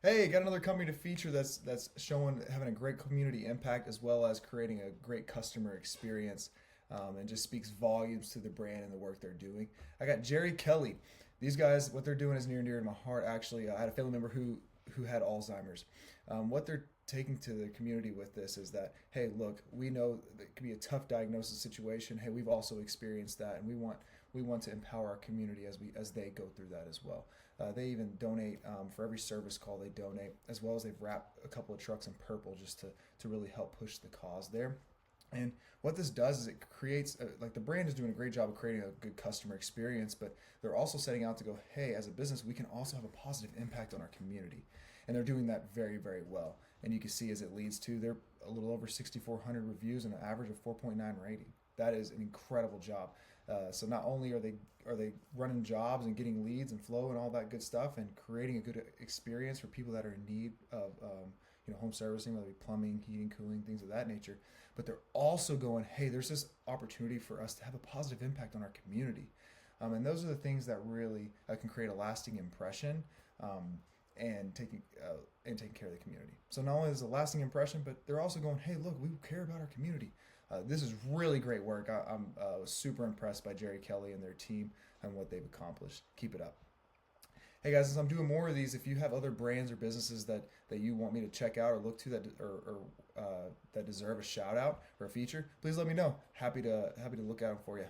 Hey, got another company to feature that's showing having a great community impact as well as creating a great customer experience, and just speaks volumes to the brand and the work they're doing. I got Jerry Kelly. These guys, what they're doing is near and dear to my heart. Actually, I had a family member who had Alzheimer's. What they're taking to the community with this is that, hey, look, we know that it can be a tough diagnosis situation. Hey, we've also experienced that, and we want to empower our community as they go through that as well. They even donate, for every service call they donate, as well as they've wrapped a couple of trucks in purple just to really help push the cause there. And what this does is it creates, like, the brand is doing a great job of creating a good customer experience, but they're also setting out to go, hey, as a business, we can also have a positive impact on our community. And they're doing that very, very well. And you can see as it leads to, they're a little over 6,400 reviews and an average of 4.9 rating. That is an incredible job. So not only are they running jobs and getting leads and flow and all that good stuff and creating a good experience for people that are in need of home servicing, whether it be plumbing, heating, cooling, things of that nature, but they're also going, hey, there's this opportunity for us to have a positive impact on our community. And those are the things that really can create a lasting impression, and taking care of the community. So not only is it a lasting impression, but they're also going, hey, look, we care about our community. This is really great work. I'm super impressed by Jerry Kelly and their team and what they've accomplished. Keep it up. Hey guys, as I'm doing more of these, if you have other brands or businesses that you want me to check out or look to that deserve a shout out or a feature, please let me know. Happy to look at them for you.